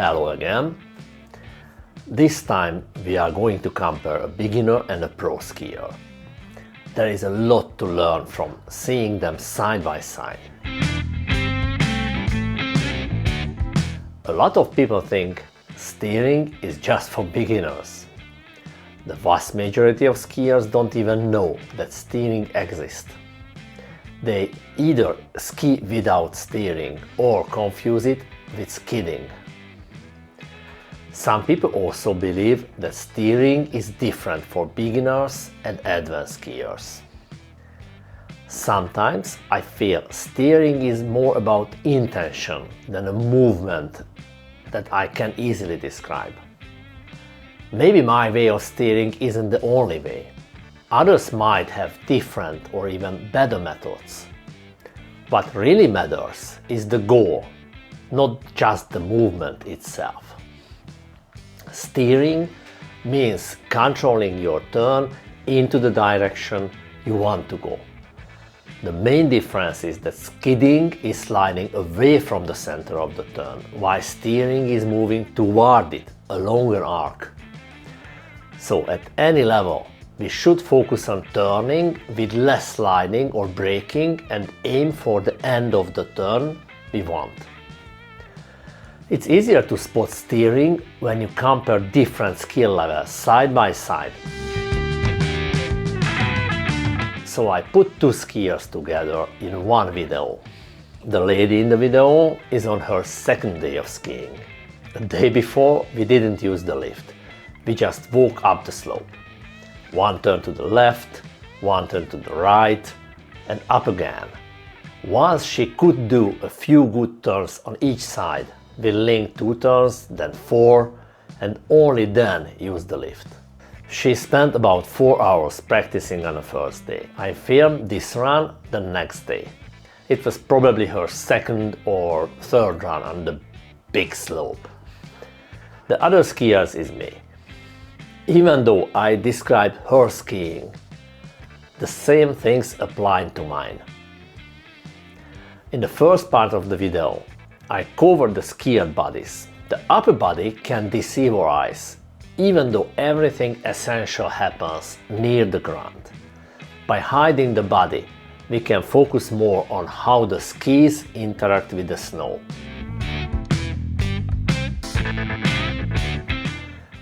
hello again. This time we are going to compare a beginner and a pro skier. There is a lot to learn from seeing them side by side. A lot of people think steering is just for beginners. The vast majority of skiers don't even know that steering exists. They either ski without steering or confuse it with skidding. Some people also believe that steering is different for beginners and advanced skiers. Sometimes I feel steering is more about intention than a movement that I can easily describe. Maybe my way of steering isn't the only way. Others might have different or even better methods. What really matters is the goal, not just the movement itself. Steering means controlling your turn into the direction you want to go. The main difference is that skidding is sliding away from the center of the turn, while steering is moving toward it, a longer arc. So at any level, we should focus on turning with less sliding or braking and aim for the end of the turn we want. It's easier to spot steering when you compare different skill levels side by side. So I put two skiers together in one video. The lady in the video is on her second day of skiing. The day before we didn't use the lift, we just walked up the slope. One turn to the left, one turn to the right, and up again. Once she could do a few good turns on each side, we linked 2 turns, then 4, and only then used the lift. She spent about 4 hours practicing on the first day. I filmed this run the next day. It was probably her second or third run on the big slope. The other skiers is me. Even though I describe her skiing, the same things apply to mine. In the first part of the video, I covered the skier bodies. The upper body can deceive our eyes, even though everything essential happens near the ground. By hiding the body, we can focus more on how the skis interact with the snow.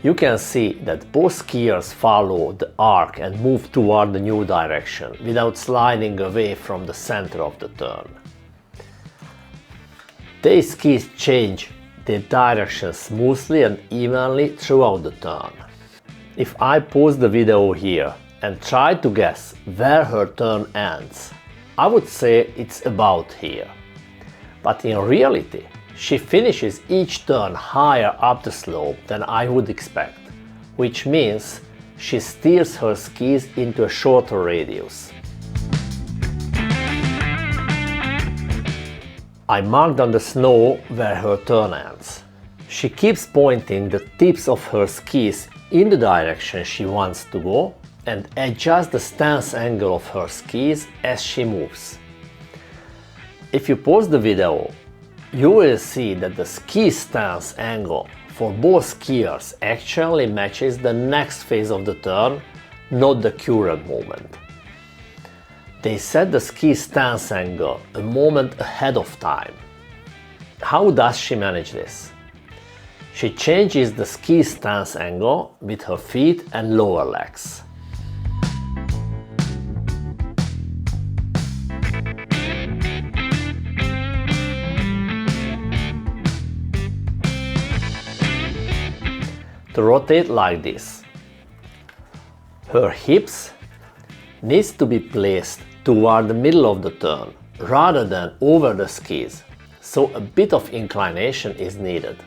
You can see that both skiers follow the arc and move toward the new direction without sliding away from the center of the turn. Their skis change their direction smoothly and evenly throughout the turn. If I pause the video here and try to guess where her turn ends, I would say it's about here. But in reality, she finishes each turn higher up the slope than I would expect, which means she steers her skis into a shorter radius. I marked on the snow where her turn ends. She keeps pointing the tips of her skis in the direction she wants to go and adjusts the stance angle of her skis as she moves. If you pause the video, you will see that the ski stance angle for both skiers actually matches the next phase of the turn, not the current moment. They set the ski stance angle a moment ahead of time. How does she manage this? She changes the ski stance angle with her feet and lower legs. To rotate like this, her hips needs to be placed toward the middle of the turn rather than over the skis, so a bit of inclination is needed.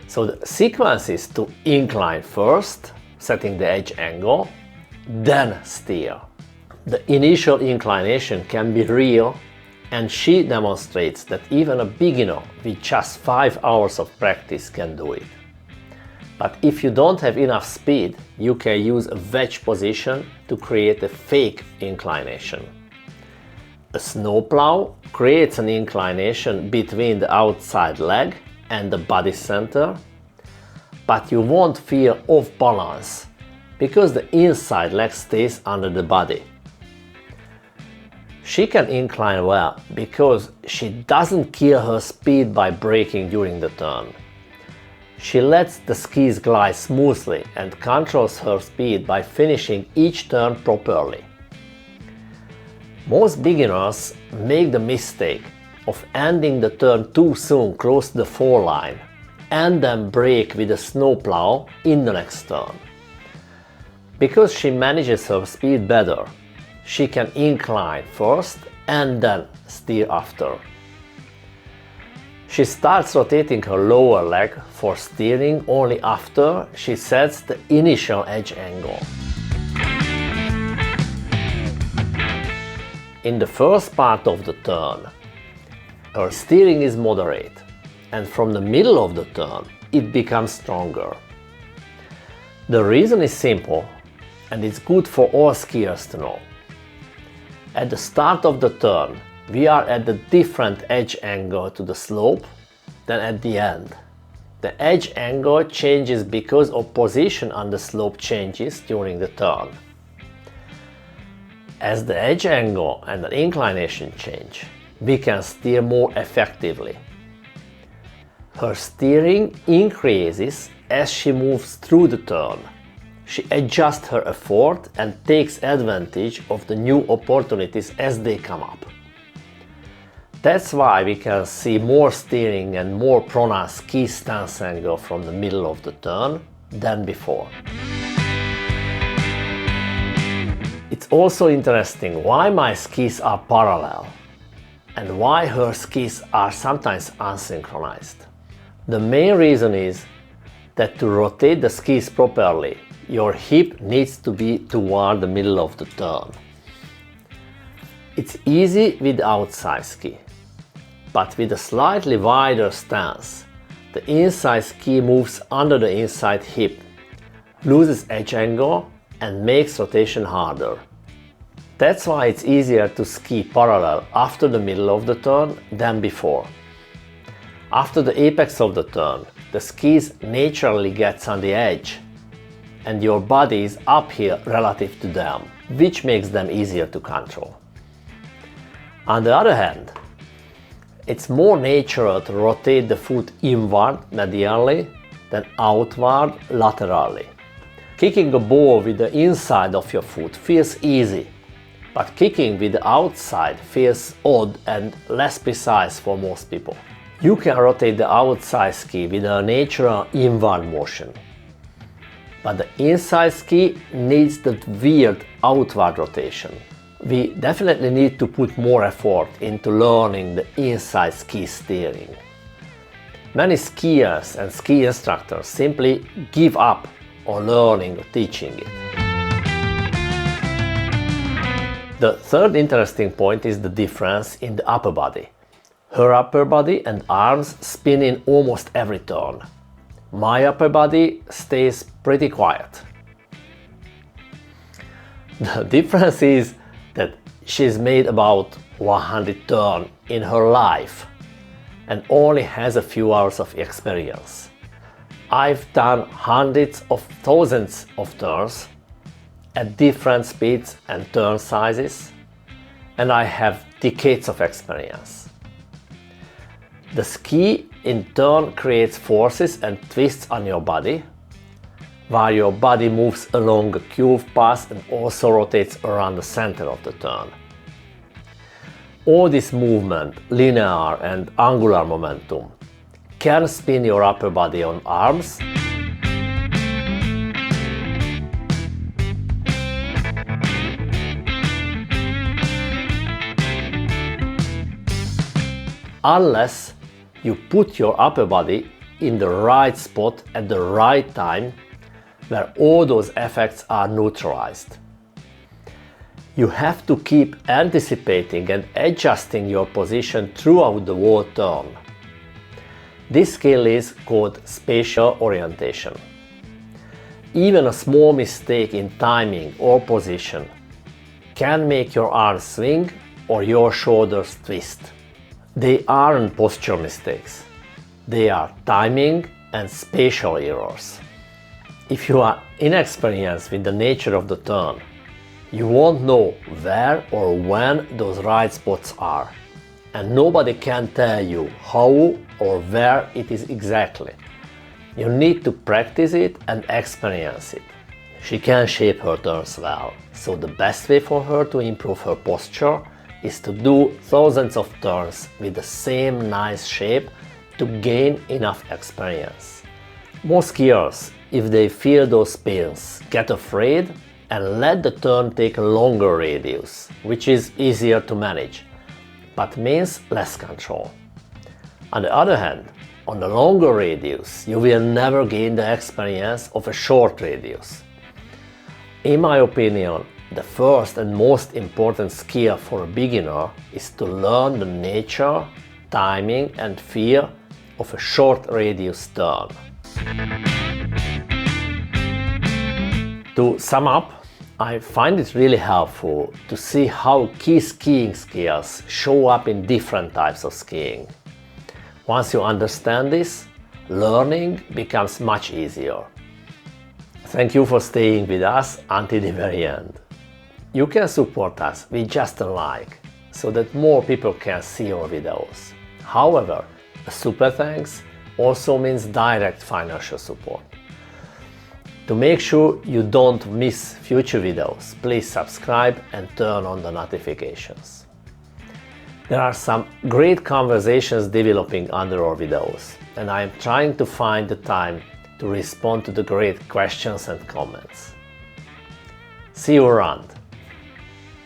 So the sequence is to incline first, setting the edge angle, then steer. The initial inclination can be real, and she demonstrates that even a beginner with just 5 hours of practice can do it. But if you don't have enough speed, you can use a wedge position to create a fake inclination. A snowplow creates an inclination between the outside leg and the body center, but you won't feel off balance because the inside leg stays under the body. She can incline well because she doesn't kill her speed by braking during the turn. She lets the skis glide smoothly and controls her speed by finishing each turn properly. Most beginners make the mistake of ending the turn too soon close to the foreline and then brake with a snowplow in the next turn. Because she manages her speed better, she can incline first and then steer after. She starts rotating her lower leg for steering only after she sets the initial edge angle. In the first part of the turn, her steering is moderate, and from the middle of the turn, it becomes stronger. The reason is simple, and it's good for all skiers to know. At the start of the turn, we are at a different edge angle to the slope than at the end. The edge angle changes because of position on the slope changes during the turn. As the edge angle and the inclination change, we can steer more effectively. Her steering increases as she moves through the turn. She adjusts her effort and takes advantage of the new opportunities as they come up. That's why we can see more steering and more pronounced ski stance angle from the middle of the turn than before. It's also interesting why my skis are parallel and why her skis are sometimes unsynchronized. The main reason is that to rotate the skis properly, your hip needs to be toward the middle of the turn. It's easy with the outside ski, but with a slightly wider stance, the inside ski moves under the inside hip, loses edge angle and makes rotation harder. That's why it's easier to ski parallel after the middle of the turn than before. After the apex of the turn, the skis naturally gets on the edge, and your body is up here relative to them, which makes them easier to control. On the other hand, it's more natural to rotate the foot inward medially than outward laterally. Kicking a ball with the inside of your foot feels easy, but kicking with the outside feels odd and less precise for most people. You can rotate the outside ski with a natural inward motion, but the inside ski needs that weird outward rotation. We definitely need to put more effort into learning the inside ski steering. Many skiers and ski instructors simply give up on learning or teaching it. The third interesting point is the difference in the upper body. Her upper body and arms spin in almost every turn. My upper body stays pretty quiet. The difference is that she's made about 100 turns in her life and only has a few hours of experience. I've done hundreds of thousands of turns at different speeds and turn sizes, and I have decades of experience. The ski in turn creates forces and twists on your body, while your body moves along a curved path and also rotates around the center of the turn. All this movement, linear and angular momentum, can spin your upper body on arms, unless you put your upper body in the right spot at the right time, where all those effects are neutralized. You have to keep anticipating and adjusting your position throughout the whole turn. This skill is called spatial orientation. Even a small mistake in timing or position can make your arms swing or your shoulders twist. They aren't posture mistakes. They are timing and spatial errors. If you are inexperienced with the nature of the turn, you won't know where or when those right spots are, and nobody can tell you how or where it is exactly. You need to practice it and experience it. She can shape her turns well, so the best way for her to improve her posture is to do thousands of turns with the same nice shape to gain enough experience. Most skiers, if they feel those pains, get afraid and let the turn take a longer radius, which is easier to manage, but means less control. On the other hand, on the longer radius, you will never gain the experience of a short radius. In my opinion, the first and most important skill for a beginner is to learn the nature, timing and feel of a short radius turn. To sum up, I find it really helpful to see how key skiing skills show up in different types of skiing. Once you understand this, learning becomes much easier. Thank you for staying with us until the very end. You can support us with just a like, so that more people can see our videos. However, a super thanks also means direct financial support. To make sure you don't miss future videos, please subscribe and turn on the notifications. There are some great conversations developing under our videos, and I am trying to find the time to respond to the great questions and comments. See you around!